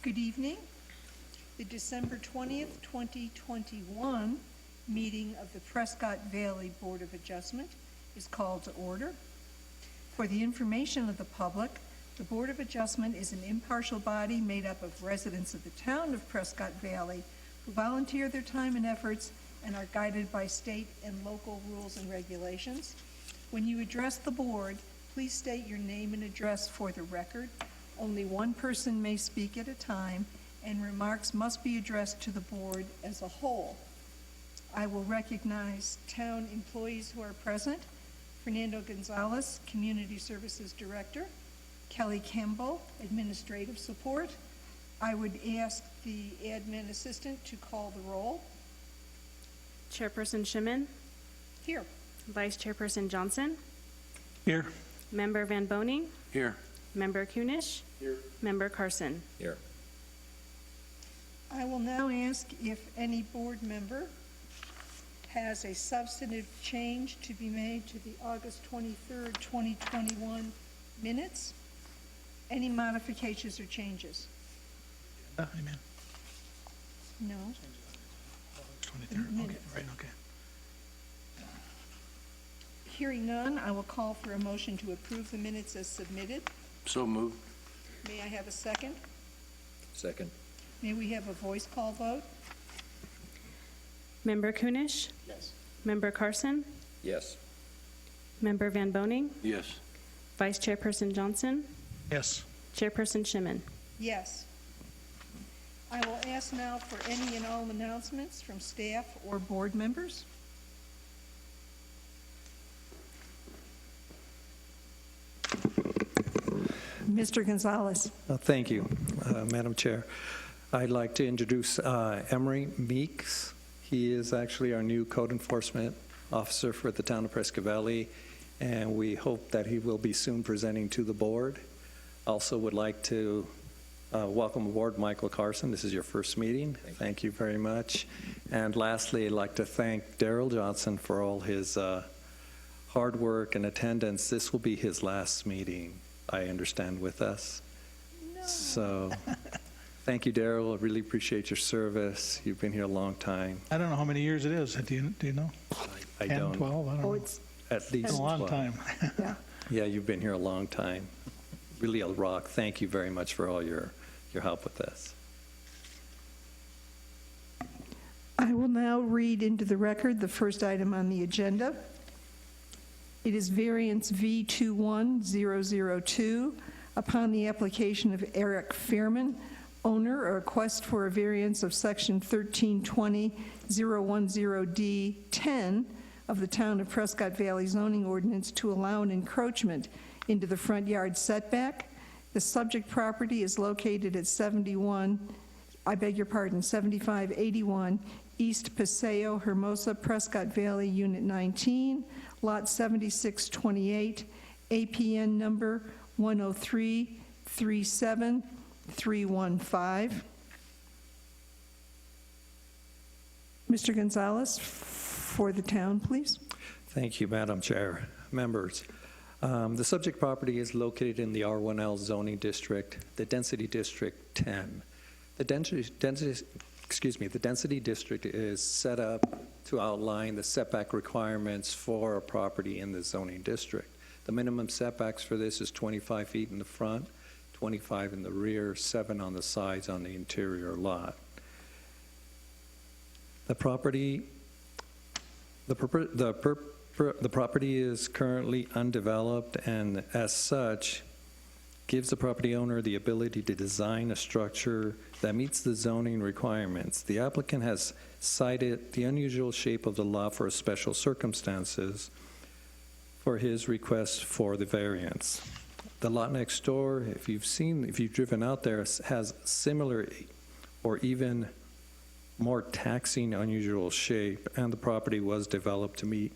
Good evening. The December 20th, 2021 meeting of the Prescott Valley Board of Adjustment is called to order. For the information of the public, the Board of Adjustment is an impartial body made up of residents of the town of Prescott Valley who volunteer their time and efforts and are guided by state and local rules and regulations. When you address the board, please state your name and address for the record. Only one person may speak at a time, and remarks must be addressed to the board as a whole. I will recognize town employees who are present. Fernando Gonzalez, Community Services Director. Kelly Campbell, Administrative Support. I would ask the admin assistant to call the roll. Chairperson Shimon, Here. Vice Chairperson Johnson, Here. Member Van Boning, Here. Member Kunish, Here. Member Carson. Here. I will now ask if any board member has a substantive change to be made to the August 23rd, 2021 minutes. Any modifications or changes? Amen. No. 23rd. Okay. Minutes. Right. Okay. Hearing none, I will call for a motion to approve the minutes as submitted. So moved. May I have a second? Second. May we have a voice call vote? Member Kunish, Yes. Member Carson, Yes. Member Van Boning, Yes. Vice Chairperson Johnson, Yes. Chairperson Shimon. Yes. I will ask now for any and all announcements from staff or board members. Mr. Gonzalez. Thank you, Madam Chair. I'd like to introduce Emery Meeks. He is actually our new code enforcement officer for the town of Prescott Valley, and we hope that he will be soon presenting to the board. Also would like to welcome aboard Michael Carson. This is your first meeting. Thank you very much. And lastly, I'd like to thank Daryl Johnson for all his hard work and attendance. This will be his last meeting, I understand, with us. No. So, thank you, Daryl. I really appreciate your service. You've been here a long time. I don't know how many years it is. Do you know? I 10, don't. 12? I don't know. It's, At least It's a long 12. time. yeah. Yeah, you've been here a long time. Really a rock. Thank you very much for all your help with this. I will now read into the record the first item on the agenda. It is variance V21002 upon the application of Eric Fairman, owner, a request for a variance of section 1320.010D10 of the Town of Prescott Valley zoning ordinance to allow an encroachment into the front yard setback. The subject property is located at 7581 East Paseo, Hermosa, Prescott Valley, Unit 19, Lot 7628, APN number 103-37315. Mr. Gonzalez, for the town, please. Thank you, Madam Chair. Members, the subject property is located in the R1L zoning district, the density district 10. The density district is set up to outline the setback requirements for a property in the zoning district. The minimum setbacks for this is 25 feet in the front, 25 in the rear, 7 on the sides on the interior lot. The property is currently undeveloped, and as such, gives the property owner the ability to design a structure that meets the zoning requirements. The applicant has cited the unusual shape of the lot for special circumstances for his request for the variance. The lot next door, if you've driven out there, has similar or even more taxing unusual shape, and the property was developed to meet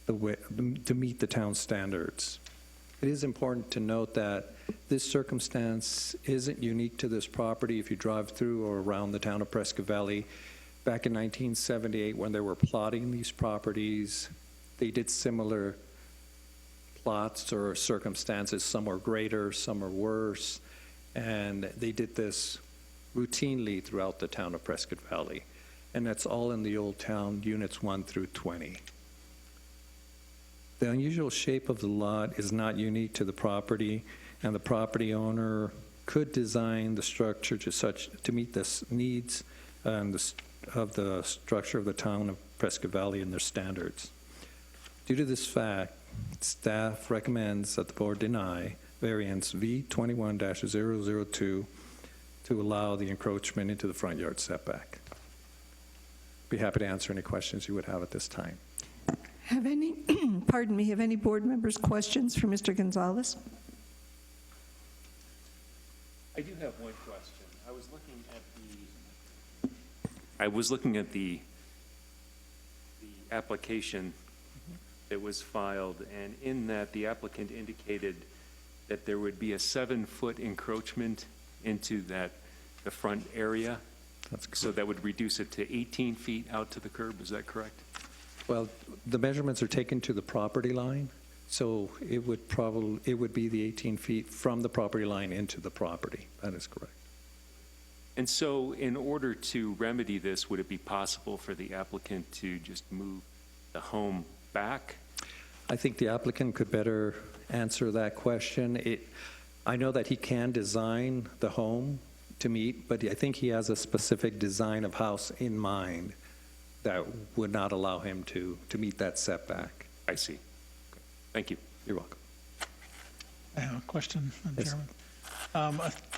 the town standards. It is important to note that this circumstance isn't unique to this property. If you drive through or around the town of Prescott Valley, back in 1978 when they were plotting these properties, they did similar plots or circumstances. Some are greater, some are worse, and they did this routinely throughout the town of Prescott Valley, and that's all in the Old Town, Units 1 through 20. The unusual shape of the lot is not unique to the property, and the property owner could design the structure to meet the needs of the structure of the town of Prescott Valley and their standards. Due to this fact, staff recommends that the board deny variance V21-002 to allow the encroachment into the front yard setback. Be happy to answer any questions you would have at this time. Have any, pardon me, have any board members questions for Mr. Gonzalez? I do have one question. I was looking at the application that was filed, and in that, the applicant indicated that there would be a 7-foot encroachment into the front area, That's so that would reduce it to 18 feet out to the curb. Is that correct? Well, the measurements are taken to the property line, so it would be the 18 feet from the property line into the property. That is correct. And so in order to remedy this, would it be possible for the applicant to just move the home back? I think the applicant could better answer that question. I know that he can design the home to meet, but I think he has a specific design of house in mind that would not allow him to meet that setback. I see. Thank you. You're welcome. I have a question, Madam Yes. Chairman.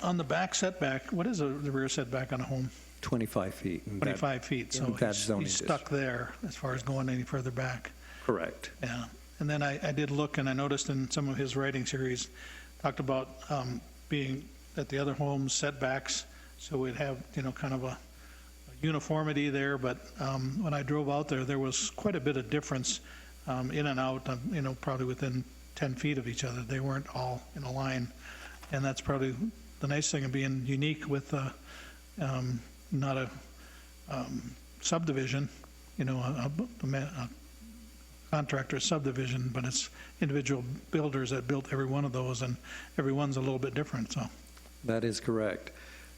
On the back setback, what is the rear setback on a home? 25 feet. and that- 25 feet, so in that he's zoning stuck there as far as going any further back. Correct. Yeah, and then I did look, and I noticed in some of his writings here, he's talked about being at the other homes setbacks, so we'd have, kind of a uniformity there, but when I drove out there, there was quite a bit of difference in and out, probably within 10 feet of each other. They weren't all in a line, and that's probably the nice thing of being unique with not a subdivision, a contractor subdivision, but it's individual builders that built every one of those, and every one's a little bit different, so. That is correct.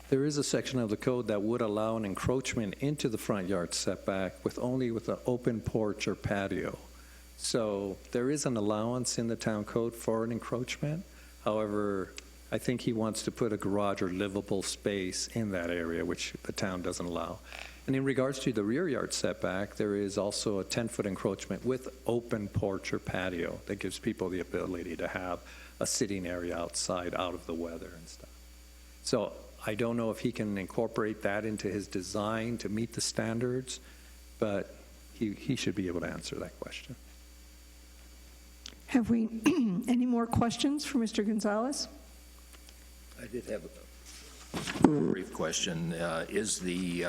There is a section of the code that would allow an encroachment into the front yard setback only with an open porch or patio. So there is an allowance in the town code for an encroachment. However, I think he wants to put a garage or livable space in that area, which the town doesn't allow. And in regards to the rear yard setback, there is also a 10-foot encroachment with open porch or patio that gives people the ability to have a sitting area outside, out of the weather and stuff. So I don't know if he can incorporate that into his design to meet the standards, but he should be able to answer that question. Have we any more questions for Mr. Gonzalez? I did have a brief question. Is the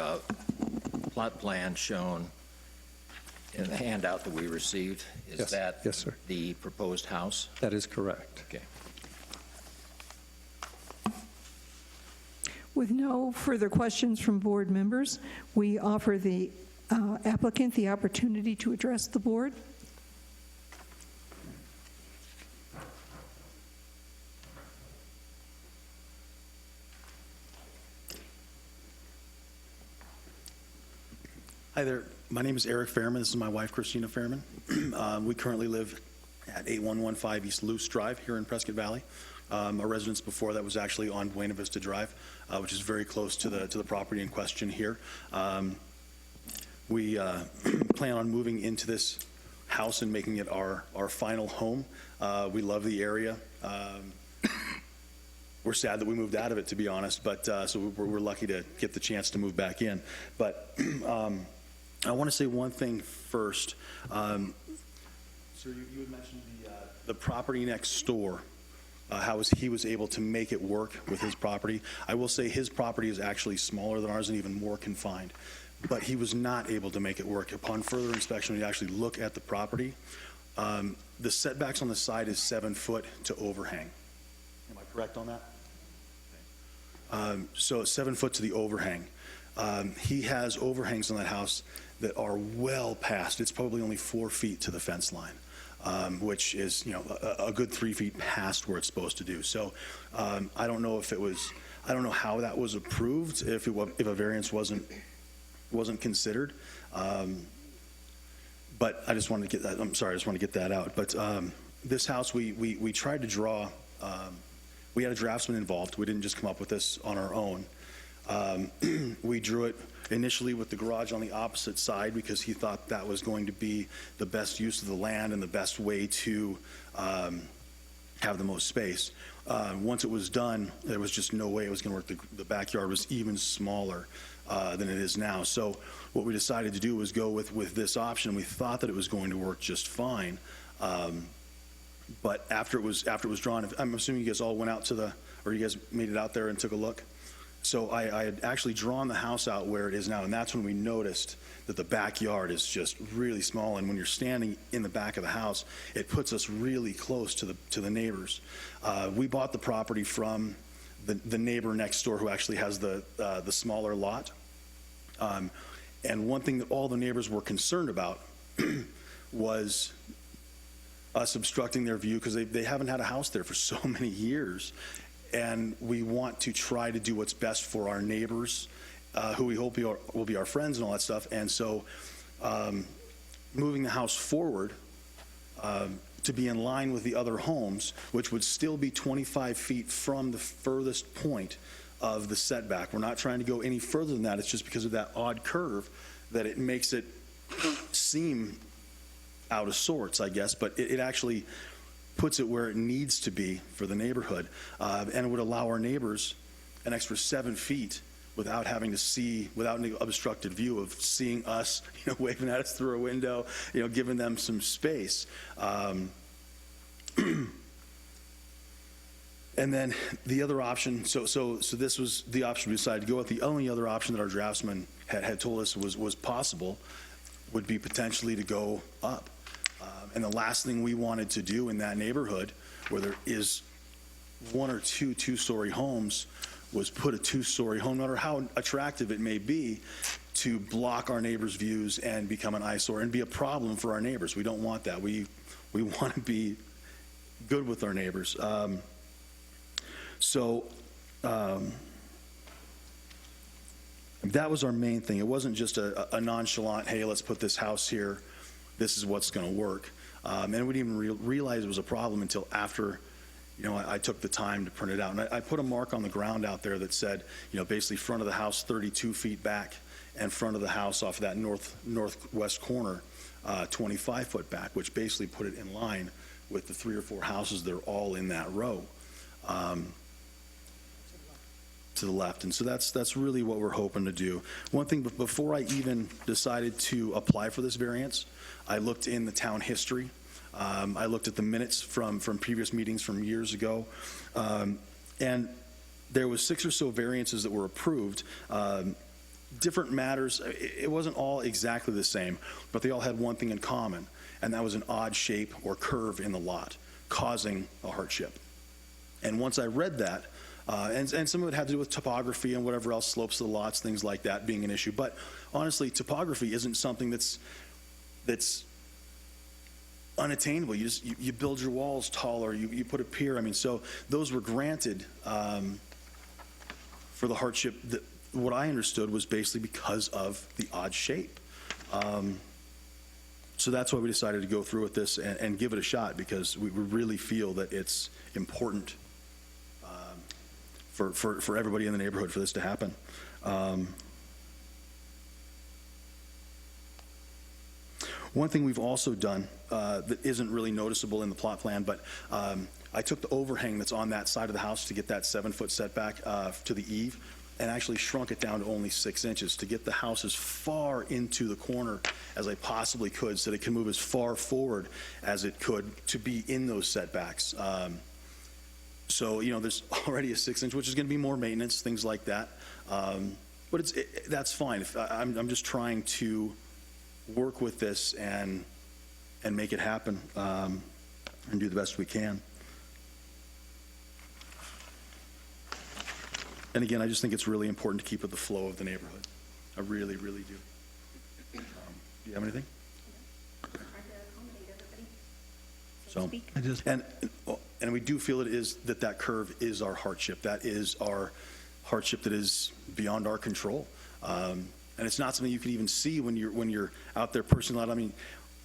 plot plan shown in the handout that we received? Is Yes. that Yes, sir. the proposed house? That is correct. Okay. With no further questions from board members, we offer the applicant the opportunity to address the board. Hi there. My name is Eric Fairman. This is my wife, Christina Fairman. We currently live at 8115 East Luce Drive here in Prescott Valley. Our residence before that was actually on Buena Vista Drive, which is very close to the property in question here. We plan on moving into this house and making it our final home. We love the area. We're sad that we moved out of it, to be honest, but so we're lucky to get the chance to move back in. But I want to say one thing first. Sir, you had mentioned the property next door, how he was able to make it work with his property. I will say his property is actually smaller than ours and even more confined, but he was not able to make it work. Upon further inspection, we actually look at the property. The setbacks on the side is 7 foot to overhang. Am I correct on that? So 7 foot to the overhang. He has overhangs on that house that are well past. It's probably only 4 feet to the fence line, which is, a good 3 feet past where it's supposed to do. So I don't know if it was I don't know how that was approved, if a variance wasn't considered. But I just wanted to get that, I'm sorry, I just want to get that out. But this house, we tried to draw, we had a draftsman involved. We didn't just come up with this on our own. We drew it initially with the garage on the opposite side because he thought that was going to be the best use of the land and the best way to have the most space. Once it was done, there was just no way it was going to work. The backyard was even smaller than it is now. So what we decided to do was go with this option. We thought that it was going to work just fine. But after it was drawn, I'm assuming you guys all went out or you guys made it out there and took a look? So I had actually drawn the house out where it is now, and that's when we noticed that the backyard is just really small, and when you're standing in the back of the house, it puts us really close to the neighbors. We bought the property from the neighbor next door who actually has the smaller lot. And one thing that all the neighbors were concerned about was us obstructing their view because they haven't had a house there for so many years. And we want to try to do what's best for our neighbors, who we hope will be our friends and all that stuff. And so moving the house forward to be in line with the other homes, which would still be 25 feet from the furthest point of the setback. We're not trying to go any further than that. It's just because of that odd curve that it makes it seem out of sorts, I guess. But it actually puts it where it needs to be for the neighborhood, and it would allow our neighbors an extra 7 feet without having to see, without any obstructed view of seeing us, waving at us through a window, giving them some space. And then the other option, so this was the option we decided to go with. The only other option that our draftsman had told us was possible would be potentially to go up. And the last thing we wanted to do in that neighborhood, where there is one or two two-story homes, was put a two-story home, no matter how attractive it may be, to block our neighbors' views and become an eyesore and be a problem for our neighbors. We don't want that. We want to be good with our neighbors. That was our main thing. It wasn't just a nonchalant, hey, let's put this house here, this is what's going to work. And we didn't even realize it was a problem until after, I took the time to print it out. And I put a mark on the ground out there that said, basically front of the house 32 feet back, and front of the house off of that northwest corner 25 foot back, which basically put it in line with the 3 or 4 houses that are all in that row. To the left. And so that's really what we're hoping to do. One thing, before I even decided to apply for this variance, I looked in the town history. I looked at the minutes from previous meetings from years ago. And there was 6 or so variances that were approved. Different matters. It wasn't all exactly the same, but they all had one thing in common, and that was an odd shape or curve in the lot, causing a hardship. And once I read that, and some of it had to do with topography and whatever else, slopes of the lots, things like that being an issue. But honestly, topography isn't something that's unattainable. You build your walls taller, you put a pier. So those were granted for the hardship. That what I understood was basically because of the odd shape. So that's why we decided to go through with this and give it a shot, because we really feel that it's important for everybody in the neighborhood for this to happen. One thing we've also done that isn't really noticeable in the plot plan, but I took the overhang that's on that side of the house to get that 7-foot setback to the eave, and actually shrunk it down to only 6 inches to get the house as far into the corner as I possibly could, so that it can move as far forward as it could to be in those setbacks. So, there's already a 6-inch, which is going to be more maintenance, things like that. But that's fine. I'm just trying to work with this and make it happen, and do the best we can. And again, I just think it's really important to keep with the flow of the neighborhood. I really, really do. Do you have anything? So, I just, and we do feel that curve is our hardship. That is our hardship that is beyond our control. And it's not something you can even see when you're out there purchasing a lot. I mean,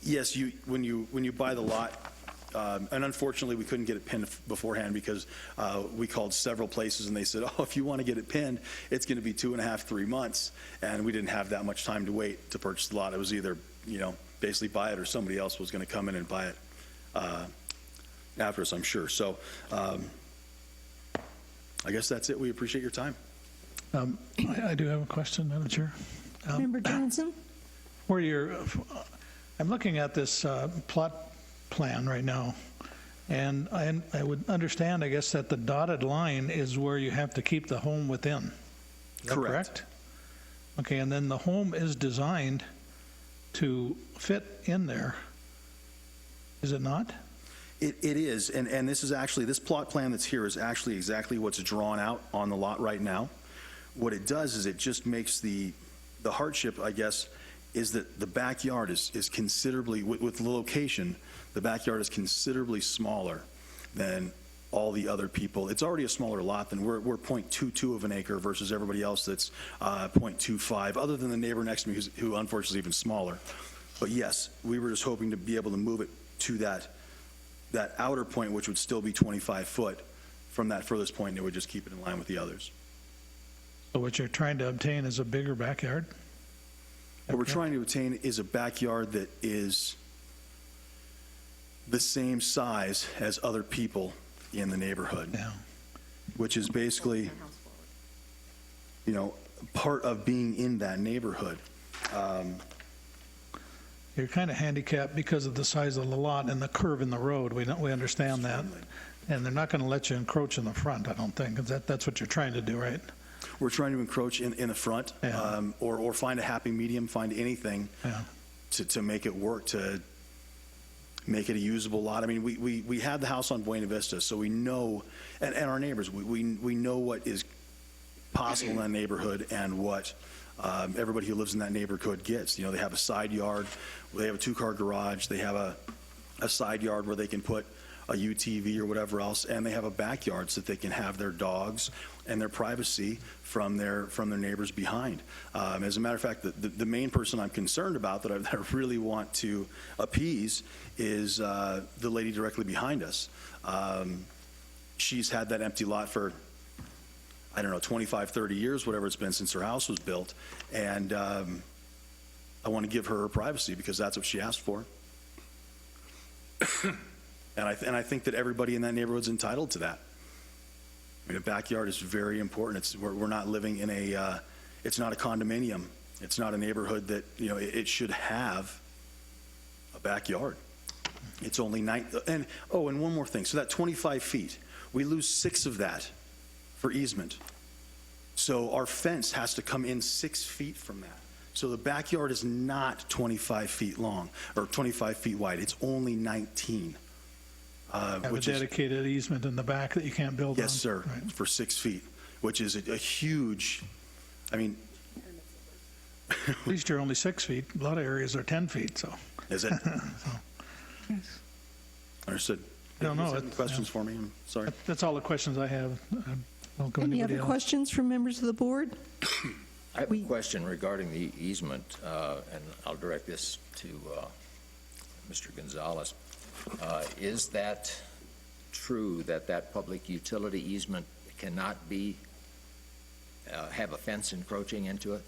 yes, when you buy the lot, and unfortunately, we couldn't get it pinned beforehand because we called several places and they said, oh, if you want to get it pinned, it's going to be 2.5, 3 months. And we didn't have that much time to wait to purchase the lot. It was either, basically buy it or somebody else was going to come in and buy it after us, I'm sure. So I guess that's it. We appreciate your time. I do have a question, Madam Chair. Member Johnson? I'm looking at this plot plan right now, and I would understand, I guess, that the dotted line is where you have to keep the home within. Is that correct? Okay, and then the home is designed to fit in there, is it not? It is, and this plot plan that's here is actually exactly what's drawn out on the lot right now. What it does is it just makes the hardship, I guess, is that the backyard is considerably, with the location, the backyard is considerably smaller than all the other people. It's already a smaller lot than we're 0.22 of an acre versus everybody else that's 0.25, other than the neighbor next to me who unfortunately is even smaller. But yes, we were just hoping to be able to move it to that outer point, which would still be 25 foot from that furthest point, and it would just keep it in line with the others. So what you're trying to obtain is a bigger backyard? What we're trying to attain is a backyard that is the same size as other people in the neighborhood, Yeah. which is basically, part of being in that neighborhood. You're kind of handicapped because of the size of the lot and the curve in the road. We understand that. And they're not going to let you encroach in the front, I don't think. 'Cause that's what you're trying to do, right? We're trying to encroach in the front, Yeah. or find a happy medium, find anything Yeah. to make it work, to make it a usable lot. I mean, we have the house on Buena Vista, so we know, and our neighbors, we know what is possible in that neighborhood and what everybody who lives in that neighborhood gets. They have a side yard, they have a 2-car garage, they have a side yard where they can put a UTV or whatever else, and they have a backyard so that they can have their dogs and their privacy from their neighbors behind. As a matter of fact, the main person I'm concerned about that I really want to appease is the lady directly behind us. She's had that empty lot for, 25, 30 years, whatever it's been since her house was built, and I want to give her privacy because that's what she asked for. And I think that everybody in that neighborhood's entitled to that. I mean, a backyard is very important. We're not living in it's not a condominium. It's not a neighborhood that, it should have a backyard. It's only and one more thing. So that 25 feet, we lose 6 of that for easement. So our fence has to come in 6 feet from that. So the backyard is not 25 feet long or 25 feet wide. It's only 19. Have a Which is, dedicated easement in the back that you can't build on? yes, sir, Right. for 6 feet, which is a huge, At least you're only 6 feet. A lot of areas are 10 feet, so. is it? Understood. I don't know. Any questions for me? I'm sorry. That's all the questions I have. I'll go Any anybody other else. questions from members of the board? I have a question regarding the easement, and I'll direct this to Mr. Gonzalez. Is that true that public utility easement cannot have a fence encroaching into it?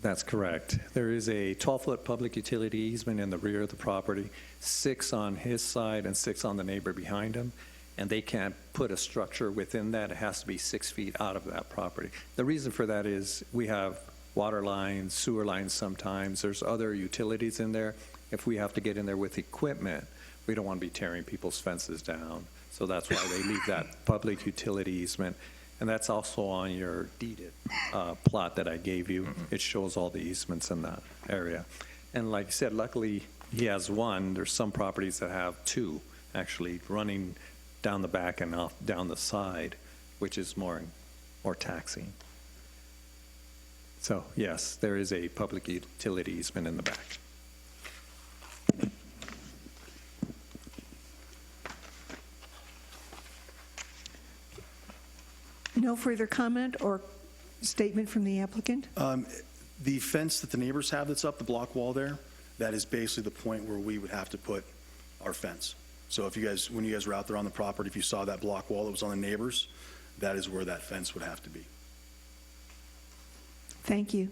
That's correct. There is a 12-foot public utility easement in the rear of the property, 6 on his side and 6 on the neighbor behind him, and they can't put a structure within that. It has to be 6 feet out of that property. The reason for that is we have water lines, sewer lines sometimes. There's other utilities in there. If we have to get in there with equipment, we don't want to be tearing people's fences down. So that's why they leave that public utility easement. And that's also on your deeded plot that I gave you. It shows all the easements in that area. And like I said, luckily, he has 1. There's some properties that have 2, actually, running down the back and off down the side, which is more taxing. So, yes, there is a public utility easement in the back. No further comment or statement from the applicant? The fence that the neighbors have that's up, the block wall there, that is basically the point where we would have to put our fence. So if you guys, when you guys were out there on the property, if you saw that block wall that was on the neighbors, that is where that fence would have to be. Thank you.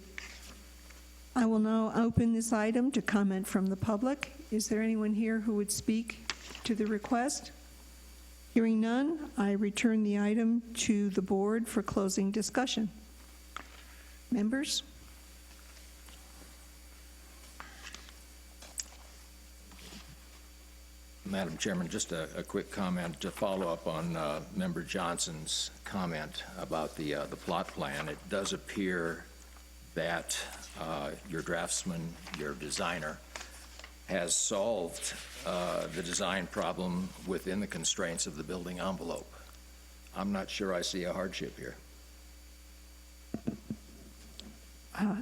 I will now open this item to comment from the public. Is there anyone here who would speak to the request? Hearing none, I return the item to the board for closing discussion. Members? Madam Chairman, just a quick comment to follow up on Member Johnson's comment about the plot plan. It does appear that your draftsman, your designer, has solved the design problem within the constraints of the building envelope. I'm not sure I see a hardship here.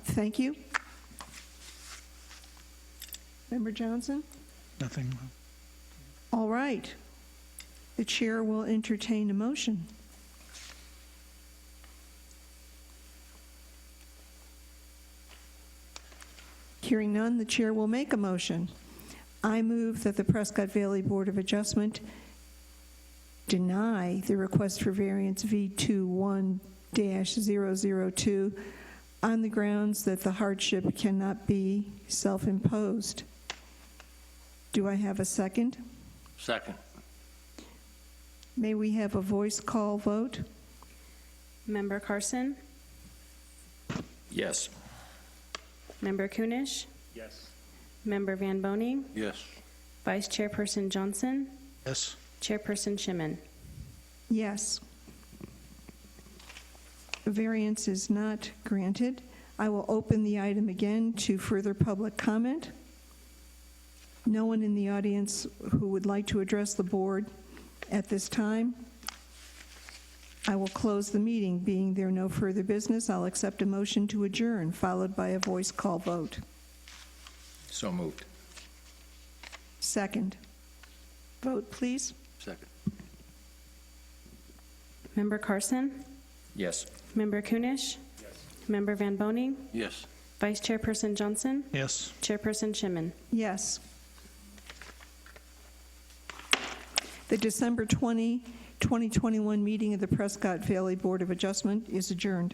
Thank you. Member Johnson? Nothing. All right. The chair will entertain a motion. Hearing none, the chair will make a motion. I move that the Prescott Valley Board of Adjustment deny the request for variance V21-002 on the grounds that the hardship cannot be self-imposed. Do I have a second? Second. May we have a voice call vote? Member Carson? Yes. Member Kunish? Yes. Member Van Boning? Yes. Vice Chairperson Johnson? Yes. Chairperson Shimon? Yes. The variance is not granted. I will open the item again to further public comment. No one in the audience who would like to address the board at this time. I will close the meeting. Being there no further business, I'll accept a motion to adjourn, followed by a voice call vote. So moved. Second. Vote, please. Second. Member Carson? Yes. Member Kunish? Yes. Member Van Boning? Yes. Vice Chairperson Johnson? Yes. Chairperson Shimon? Yes. The December 20, 2021 meeting of the Prescott Valley Board of Adjustment is adjourned.